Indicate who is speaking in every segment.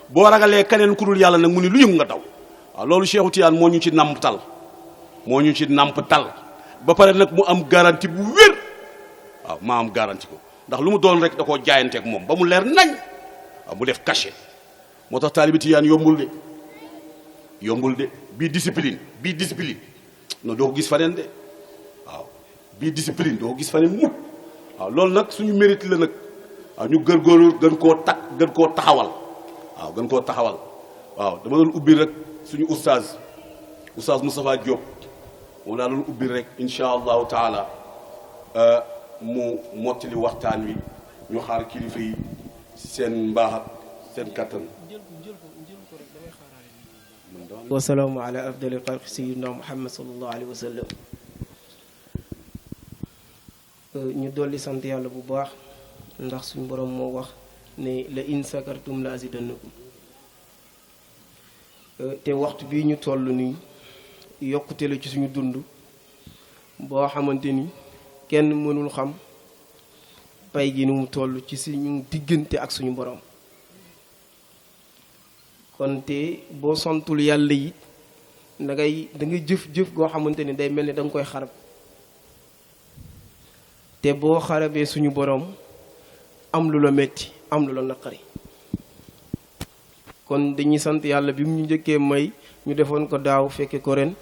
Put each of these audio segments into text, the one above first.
Speaker 1: boo ragalee keneen ku dul yàlla nag mu ni lu yëngu nga daw waaw loolu Cheikhu Tijaan moo ñu ci namptal ba pare nag mu am garantie bu wér waaw maa am garantie ko ndax lu mu doon rek da koo jaayanteeg moom ba mu leer nañ waaw mu def cachet moo tax taalibi Tijaan yombul de bii discipline non doo ko gis faneen de waaw bii discipline doo ko gis faneen mukk waaw loolu nag suñu mérite la nag waaw ñu gërgóorlu gën koo taxawal waaw dama doon ubbi rek suñu oustaz Moustapha Diop moom laa doon ubbi rek insha allahu taala mu mottali waxtaan wi ñu xaar kilifa yi seen mbaax ak seen kattan.
Speaker 2: wasalaamu ala afdali xalqi sayyidina Muhammad sallallahu alayhi wa sallam. ñu dolli sant yàlla bu baax ndax suñu borom moo wax ne la in sakartum la azidannakum te waxtu bii ñu toll nii yokkute la ci suñu dund boo xamante ni kenn mënul xam pay gi ni mu toll ci suñu diggante ak suñu borom kon te boo santul yàlla yi da ngay jëf goo xamante ni day mel ni da nga koy xarab te boo xarabee suñu borom am lu la metti am lu la naqari kon dañuy sant yàlla bi mu ñu njëkkee may ñu defoon ko daaw fekke ko ren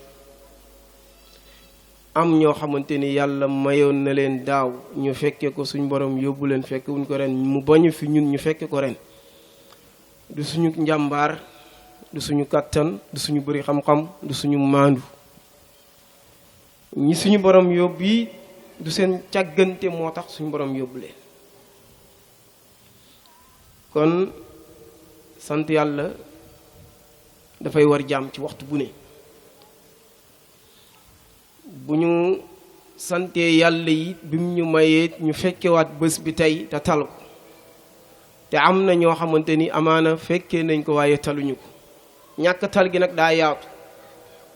Speaker 2: am ñoo xamante ni yàlla mayoon na leen daaw ñu fekke ko suñu borom yóbbu leen fekke wuñ ko ren mu bañu fi ñun ñu fekke ko ren du suñu njàmbaar du suñu kàttan du suñu bëri xam-xam du suñu maandu ñi suñu borom yóbbu yi du seen càggante moo tax suñu borom yóbbu leen kon sant yàlla dafay war jaam ci waxtu bu ne bu ñu santee yàlla yi bi mu ñu mayee ñu fekkewaat bés bi tey te tal ko te am na ñoo xamante ni amaana fekkee nañ ko waaye taluñu ko ñàkk tal gi nag daa yaatu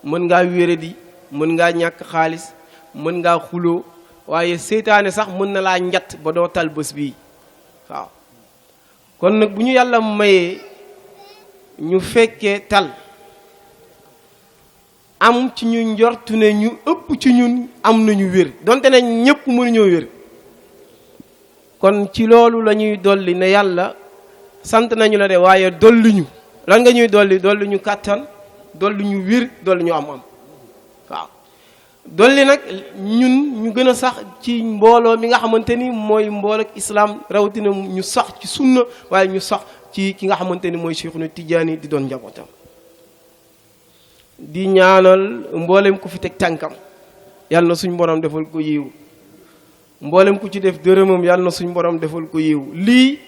Speaker 2: mën ngaa wéradi mën ngaa ñàkk xaalis mën ngaa xuloo waaye seytaane sax mën na laa njatt ba doo tal bés bii waaw kon nag bu ñu yàlla mayee ñu fekkee tal am ci ñu njortu ne ñu ëpp ci ñun am nañu wér donte ne ñëpp mënuñoo wér kon ci loolu la ñuy dolli ne yàlla sant nañu la de waaye dolli ñu lan nga ñuy dolli ñu kàttan dolli ñu wér dolli ñu am waaw dolli nag ñun ñu gën a sax ci mbooloo mi nga xamante ni mooy mbooloo ak islam rawatina ñu sax ci sunna waaye ñu sax ci ki nga xamante ni mooy Cheikhuna Tijaani di doon njabootam di ñaanal mboolem ku fi teg tànkam yàlla na suñ borom defal ko yiw mboolem ku ci def dërëmam yàlla na suñ borom defal ko yiw lii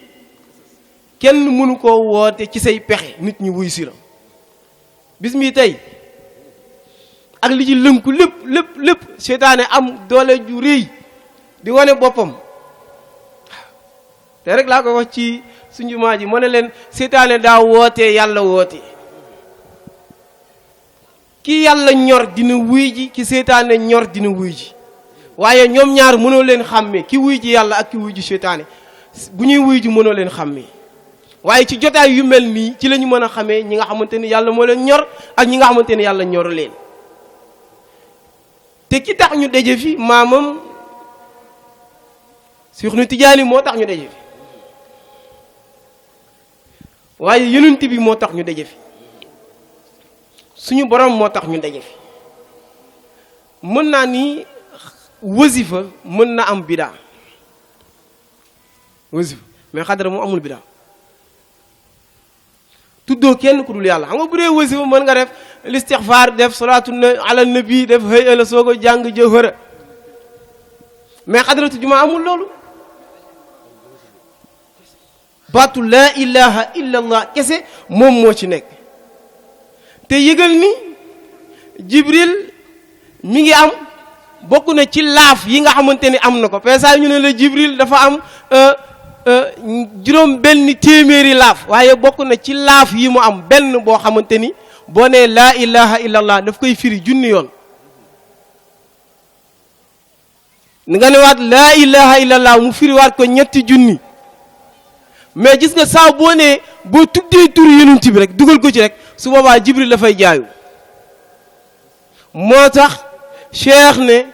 Speaker 2: kenn mënu koo woote ci say pexe nit ñi wuy si la bis mi tey ak li ci lënku lépp seytaane am doole ju rëy di wane boppam te rek laa ko wax ci suñu maa ji ma ne leen seytaane daa wootee yàlla woote ki yàlla ñor dina wuy ji ki seytaane ñor dina wuy ji waaye ñoom ñaar mënoo leen xàmmee ki wuy ji yàlla ak ki wuy ji seytaane bu ñuy wuy ji mënoo leen xàmmee waaye ci jotaay yu mel nii ci la ñu mën a xamee ñi nga xamante ni yàlla moo leen ñor ak ñi nga xamante ni yàlla ñor leen te ki tax ñu daje fi maamam Cheikhuna Tijaani moo tax ñu daje fi waaye yonent bi moo tax ñu daje fi suñu borom moo tax ñu daje fi mën naa ni wasifa mën na am bidaa wasifa mais xadara moom amul bidaa tuddoo kenn ku dul yàlla xam nga bu dee wasifa mën nga def listixfaar def salaatu ala nabi def xëy ala soo ko jàng jëfëra mais xadaratu jumaa amul loolu baatu laa ilaha illa allah kese moom moo ci nekk te yëgal ni jibril mi ngi am bokk na ci laaf yi nga xamante ni am na ko peesa ñu ne la jibril dafa am juróom benn téeméeri laaf waaye bokk na ci laaf yi mu am benn boo xamante ni boo nee laa ilaha illallah daf koy firi junni yoon nga ne waat laa ilaha illallah mu firiwaat ko ñetti junni mais gis nga saa boo nee boo tuddee turu yonent bi rek dugal ko ci rek su boobaa Jibril la fay jaayu moo tax Cheikh ne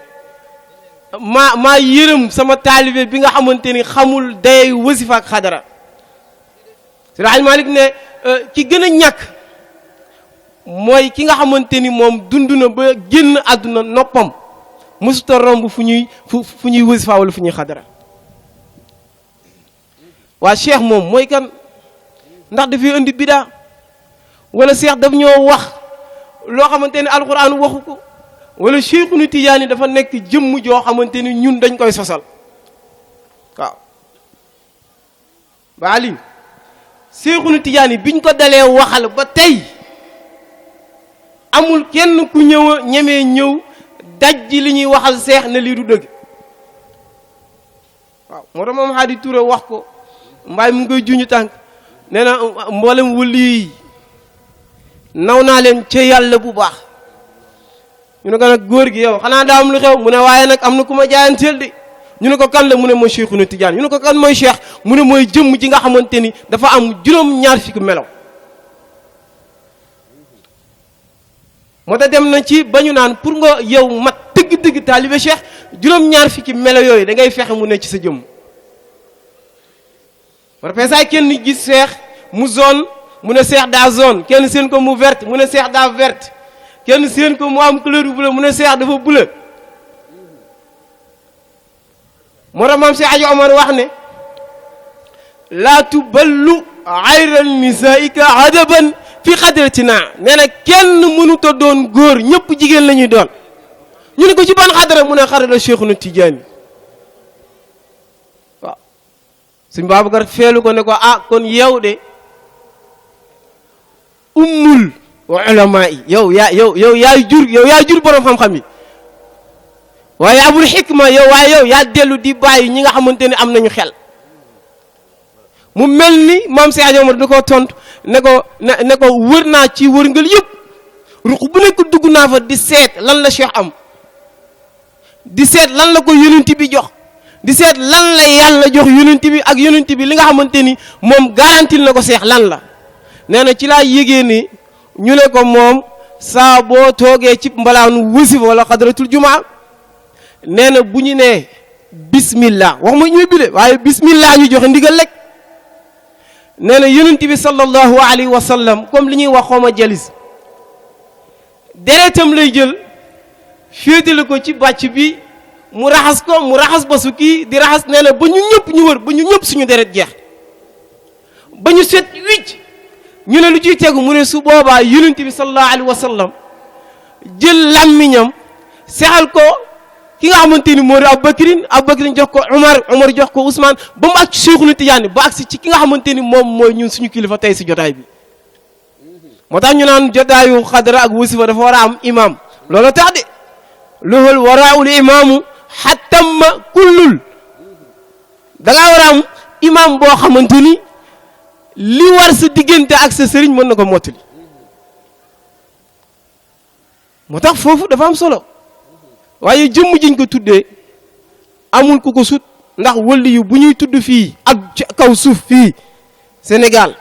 Speaker 2: maa yërëm sama taalibe bi nga xamante ni xamul day wasifa ak xadara Seydi Hadji Malick ne ki gën a ñàkk mooy ki nga xamante ni moom dund na ba génn àdduna noppam mësuta romb fu ñuy wasifa wala fu ñuy xadara waa Cheikh moom mooy kan ndax dafay indi bidaa wala Cheikh daf ñoo wax loo xamante ni alxuraan waxu ko wala Cheikhuna Tijaani dafa nekk jëmm joo xamante ni ñun dañ koy sosal waaw ba alim Cheikhuna Tijaani biñ ko dalee waxal ba tey amul kenn ku ñëw ñemee ñëw dajji li ñuy waxal Cheikh ne lii du dëgg waaw moo tax moom Hadi Touré wax ko mbaay mu ngi koy juñu tànk nee na mboolem wëli yi naw naa leen ca yàlla bu baax ñu ne ko nag góor gi yow xanaa daa am lu xew mu ne waaye nag am na ku ma jaayanteel de ñu ne ko kan la mu ne mooy Cheikhuna Tidiane ñu ne ko kan mooy Cheikh mu ne mooy jëmm ji nga xamante ni dafa am juróom-ñaar fukki melo moo tax dem na ci ba ñu naan pour nga yow mat dëgg-dëgg taalibe Cheikh juróom-ñaar fukki melo yooyu da ngay fexe mu ne ci sa jëmm war pesaay kenn gis Cheikh mu zone mu ne Cheikh daa zone kenn seen ko mu verte mu ne Cheikh daa verte kenn seen ko mu am couleur bu bleu mu ne Cheikh dafa bleu moo tax maam Cheikh Hadji Omar wax ne laa tuballu ayral nisaika adaban fi xadratina nee na kenn mënut a doon góor ñëpp jigéen la ñuy doon ñu ne ko ci ban xadara mu ne xadara Cheikhuna Tidiane waaw suñ Babacar feelu ko ne ko ah kon yow de ummul wa ulama yi yow yaay jur borom xam-xam yi waaye abul xikma yow yaa dellu di bàyyi ñi nga xamante ne am nañu xel mu mel ni maam Cheikh Hadji Omar da koo tontu ne ko wër naa ci wërngal yëpp ruq bu nekk dugg naa fa di seet lan la Cheikh am di seet lan la ko yonent bi jox di seet lan la yàlla jox yonent bi ak yonent bi li nga xamante ni moom garantil na ko Cheikh lan la nee na ci laa yégee ni ñu ne ko moom saa boo toogee ci mbalaanu wasifa wala xadratul jumaa nee na bu ñu nee bismillah wax ma ñuy bile waaye bismillah ñu joxe ndigal rek nee na yonent bi sallallahu alayhi wa sallam comme li ñuy wax xooma jalis deretam lay jël féetale ko ci bàcc bi mu raxas basu kii di raxas nee na ba ñu ñëpp ñu wër ba ñu ñëpp suñu deret jeex ba ñu set wicc ñu ne lu ciy tegu mu ne su boobaa yonent bi sallallahu alayhi wa sallam jël làmmiñam sexal ko ki nga xamante ni moo di Abubakrin jox ko Umar jox ko Ousmane ba mu ak ci Cheikhuna Tidiane ba ak si ci ki nga xamante ni moom mooy ñun suñu kilifa tey si jotaay bi moo tax ñu naan jotaayu xadara ak wasifa dafa war a am imam loolu tax de lohol waraul imaamu xattamma kullul dangaa war a am imam boo xamante ni li war sa diggante ak sa sëriñ mën na ko mottali moo tax foofu dafa am solo waaye jëmm jiñ ko tuddee amul ku ko sut ndax wëlli yu bu ñuy tudd fii ak ci kaw suuf fii Sénégal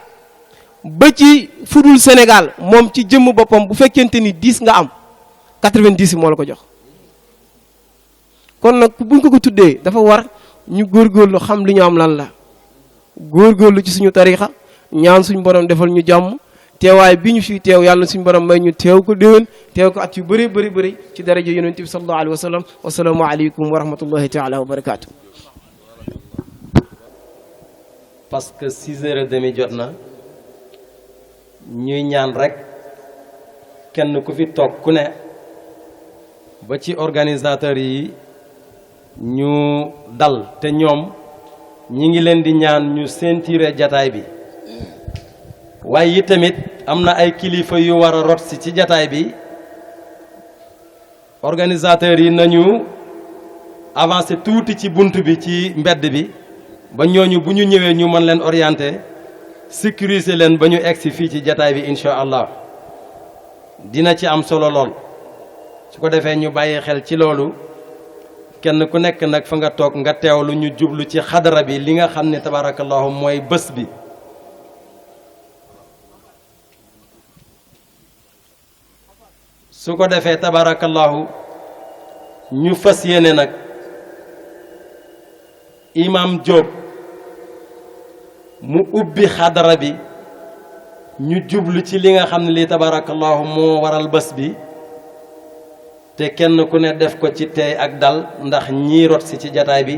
Speaker 2: ba ci fudul Sénégal moom ci jëmm boppam bu fekkente ni 10 nga am 90 moo la ko jox kon nag buñ ko tuddee dafa war ñu góorgóorlu xam li ñu am lan la góorgóorlu ci suñu tarixa ñaan suñu borom defal ñu jàmm teewaay bi ñu fi teew yàlla na suñu borom may ñu teew ko déwén teew ko at yu bëri bëri bëri ci daraja yonent bi sallallahu alayhi wa sallam wasalaamu aleykum wa rahmatullahi taala wa barakaatu.
Speaker 3: parce que 6h30 jot na ñuy ñaan rek kenn ku fi toog ku ne ba ci organisateurs yi ñu dal te ñoom ñi ngi leen di ñaan ñu sentiré jataay bi waaye yi tamit am na ay kilifa yu war a rot si ci jataay bi organisateurs yi nañu avancé tuuti ci bunt bi ci mbedd bi ba ñooñu bu ñu ñëwee ñu mën leen orienté sécuriser leen ba ñu egsi fii ci jataay bi incha allah dina ci am solo lool su ko defee ñu bàyyi xel ci loolu kenn ku nekk nag fa nga toog nga teewlu ñu jublu ci xadara bi li nga xam ne tabarakallahu mooy bés bi. su ko defee tabarakallahu ñu fas yéene nag imam Diop mu ubbi xadara bi ñu jublu ci li nga xam ne lii tabarakallahu moo waral bés bi te kenn ku ne def ko ci tey ak dal ndax ñii rot si ci jataay bi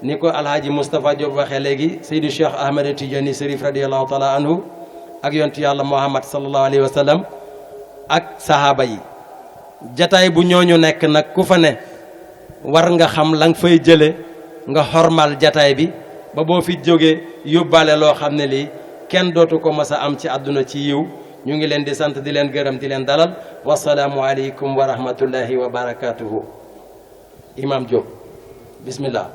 Speaker 3: ni ko alhaaji Moustapha Diop waxee léegi Seydi Cheikh Ahmed Tidiane Serif radiallahu taala anhu ak yontu yàlla Muhammad sallallahu alayhi wa sallam ak sahaaba yi. jataay bu ñooñu nekk nag ku fa ne war nga xam la nga fay jële nga xormal jataay bi ba boo fi jógee yóbbaale loo xam ne lii kenn dootu ko mas a am ci àdduna ci yiw. ñu ngi leen di sant di leen gërëm di leen dalal wasalaamu aleykum wa rahmatullahi wa barakatuhu. imam Diop bismillah.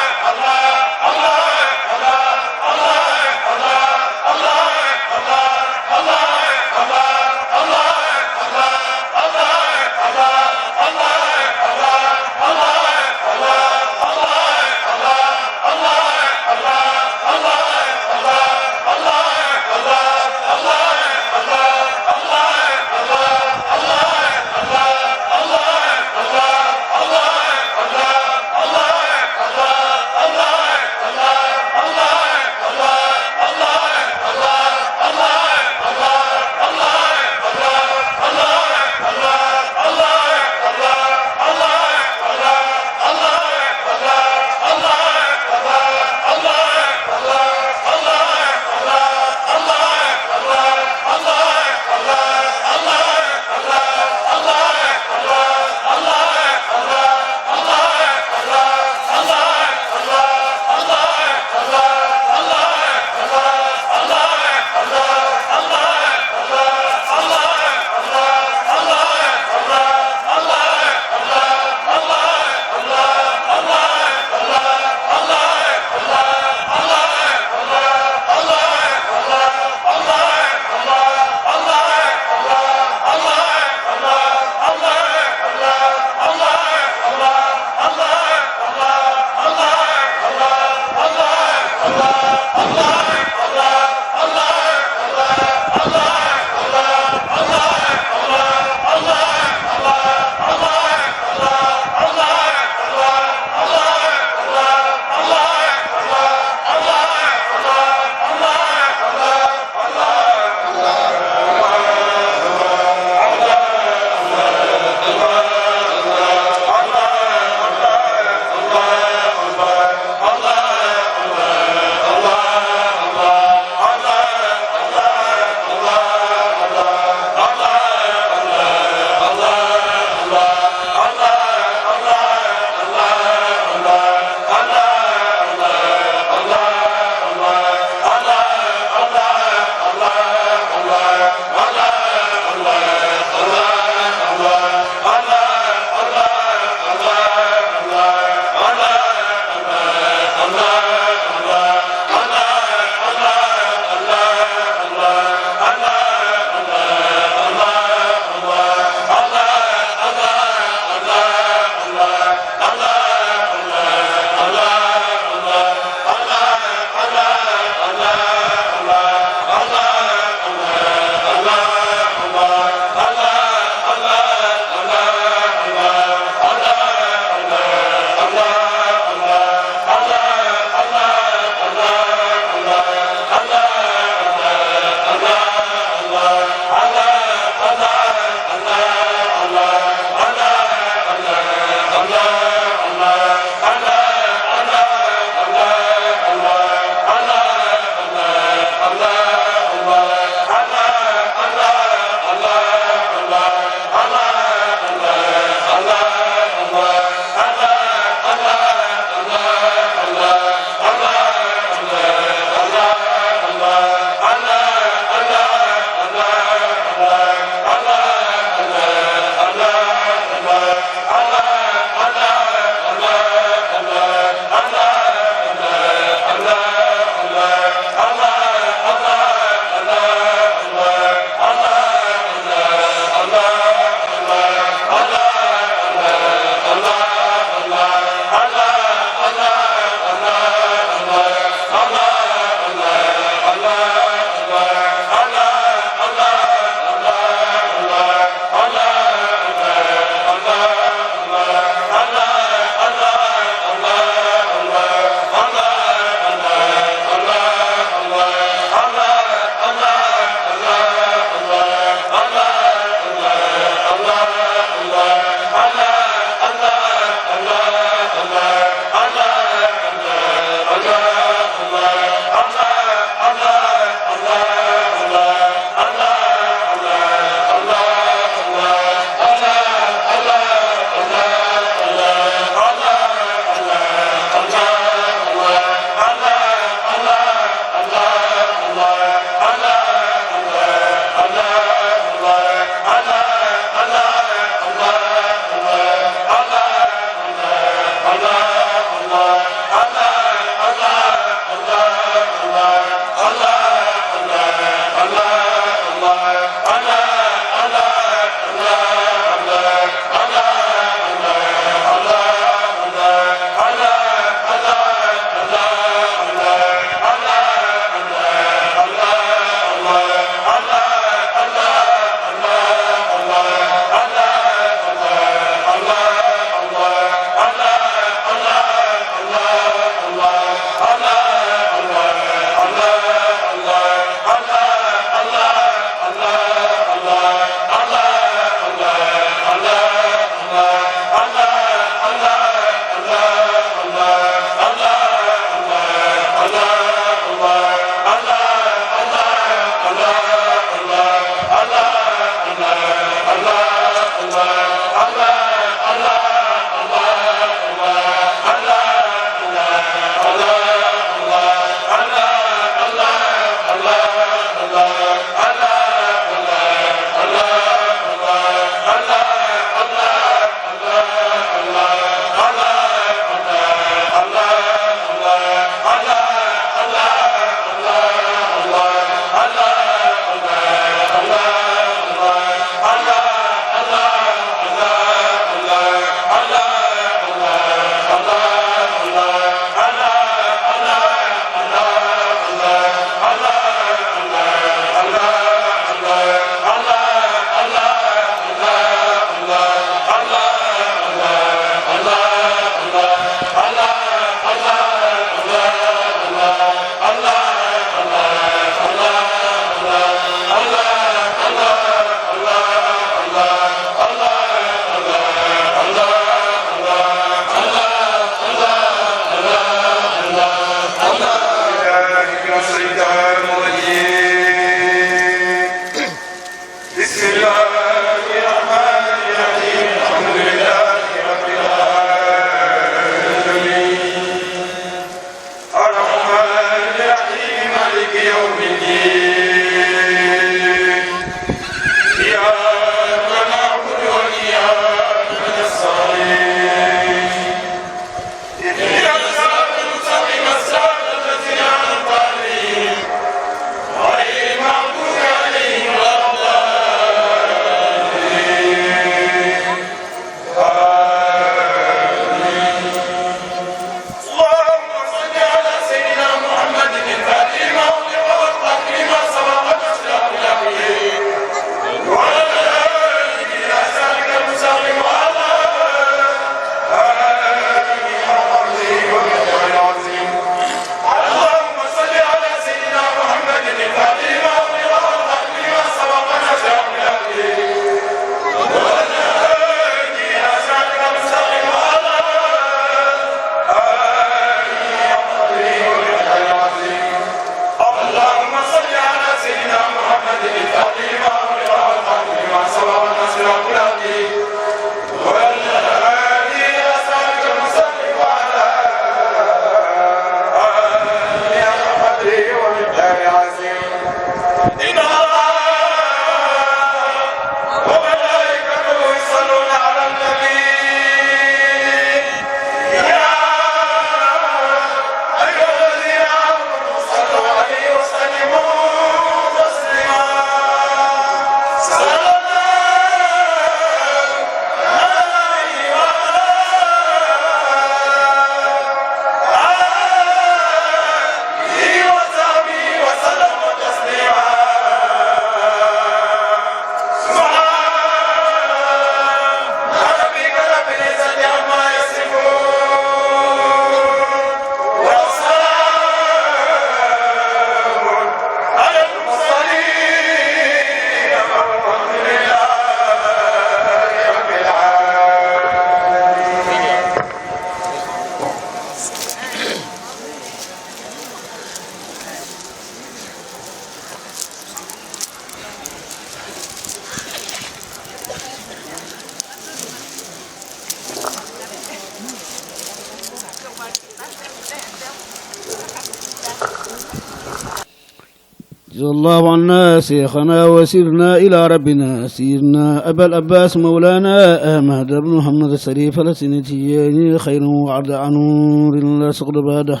Speaker 4: جزا الله عنا شيخنا وسيرنا إلى ربنا سيرنا أبا العباس مولانا أحمد بن محمد الشريف السنتياني خير وعد عن نور لا سقط بعده.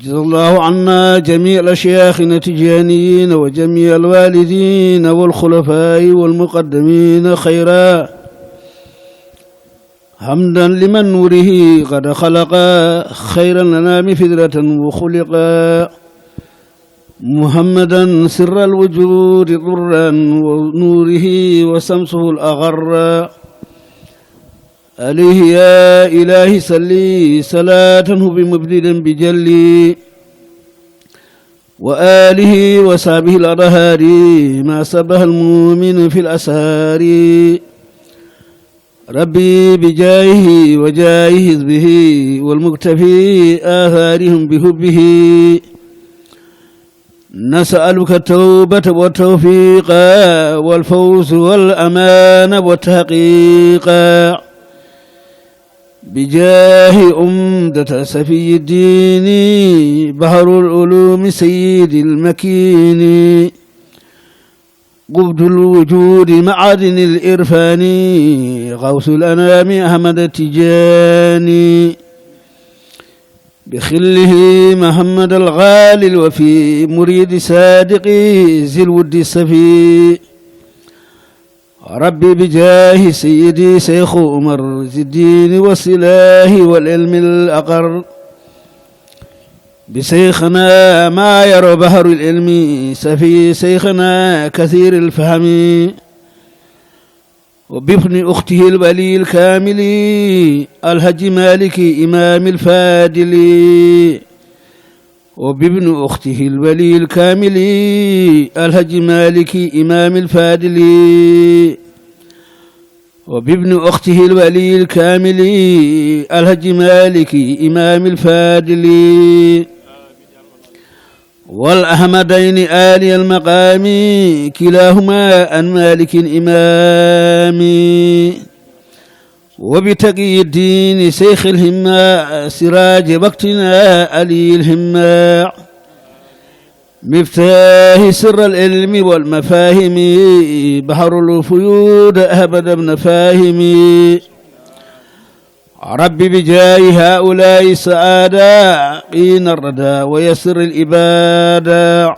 Speaker 4: جزا الله عنا جميع الأشياخ التجانيين وجميع الوالدين والخلفاء والمقدمين خيرا، حمدا لمن نوره قد خلق خير الأنام فدرة وخلقا، محمدا سر الوجود ضرا ونوره وسمسه الأغر، عليه يا إلهي صلي صلاة بمبدل بجلي، وآله وصحبه الأطهار ما سبه المؤمن في الأسهار، ربي بجاهه وجاه حزبه والمكتفي آثارهم بحبه، نسألك التوبة والتوفيق والفوز والأمان والتحقيق، بجاه أمدة سفي الدين بحر العلوم سيد المكين، قبض الوجود معدن الإرفان غوث الأنام أحمد التجاني، بخله محمد الغالي الوفي مريد صادق ذي الود الصفي، ربي بجاه سيدي شيخ عمر ذي الدين والصلاح والعلم الأقر، بشيخنا ما يرى بحر العلم سفي شيخنا كثير الفهم، وبابن أخته الولي الكامل الحج مالك إمام الفاضل، وبابن أخته الولي الكامل الحج مالك إمام الفاضل، وبابن أخته الولي الكامل الحج مالك إمام الفاضل، والأحمدين آلي المقام كلاهما عن مالك إمام، وبتقي الدين شيخ الهمة سراج وقتنا علي الهمة، مفتاح سر العلم والمفاهيم بحر الفيود أبد بن فاهم، ربي بجاه هؤلاء السعادة قين الردى ويسر الإبادة،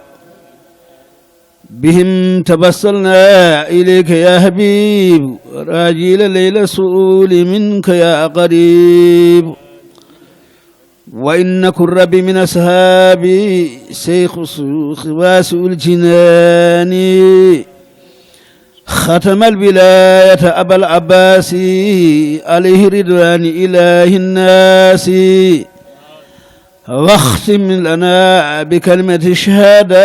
Speaker 4: بهم تبصلنا إليك يا حبيب راجل ليل سؤول منك يا قريب، وإن كن ربي من أصحابي شيخ خواس الجنان، ختم الولاية أبا العباس عليه رضوان إله الناس، واختم لنا بكلمة الشهادة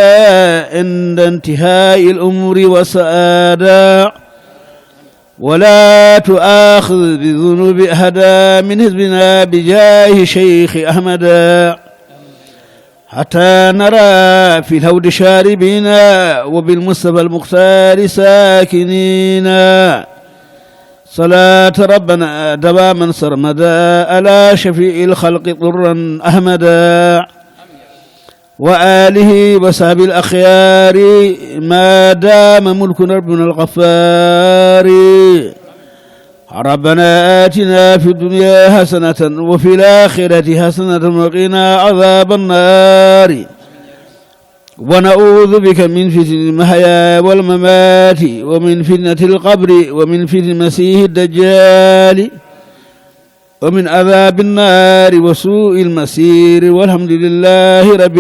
Speaker 4: عند انتهاء الأمور والسعادة ولا تؤاخذ بذنوب أحدا من حزبنا بجاه شيخ أحمد حتى نرى في الهود شاربين وبالمصطفى المختار ساكنين صلاة ربنا دواما سرمدا على شفيع الخلق طرا أحمدا وآله وصحب الأخيار ما دام ملك ربنا الغفار ربنا آتنا في الدنيا حسنة وفي الآخرة حسنة وقنا عذاب النار ونعوذ بك من فتن المحيا والممات ومن فتنة القبر ومن فتنة المسيح الدجال ومن عذاب النار وسوء المسير والحمد لله رب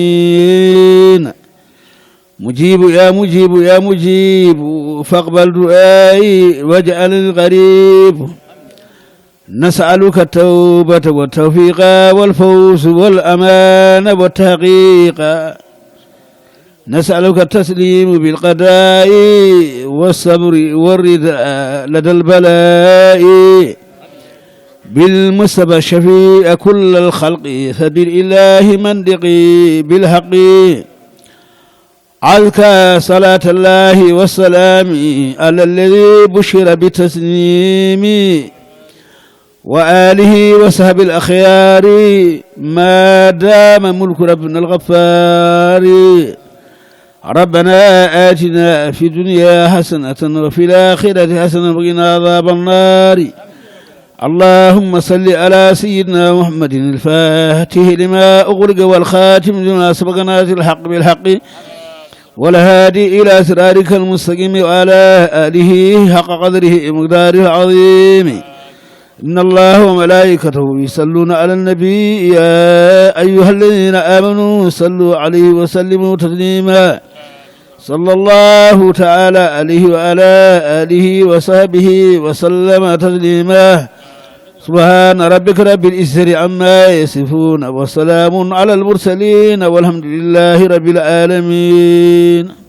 Speaker 4: العالمين مجيب يا مجيب يا مجيب فاقبل دعائي واجعل الغريب نسألك التوبة والتوفيق والفوز والأمان والتحقيق نسألك التسليم بالقضاء والصبر والرضا لدى البلاء بالمصطفى الشفيع كل الخلق ثبر إله مندقي بالحق عليك صلاة الله والسلام على الذي بشر بتسليم وآله وصحب الأخيار ما دام ملك ربنا الغفار ربنا آتنا في الدنيا حسنة وفي الآخرة حسنة وقنا عذاب النار اللهم صل على سيدنا محمد الفاتح لما أغلق والخاتم لما سبق ناصر الحق بالحق والهادي إلى صراطك المستقيم وعلى آله حق قدره ومقداره العظيم إن الله وملائكته يصلون على النبي يا أيها الذين آمنوا صلوا عليه وسلموا تسليما صلى الله تعالى عليه وعلى آله وصحبه وسلم تسليما سبحان ربك رب العزة عما يصفون وسلام على المرسلين والحمد لله رب العالمين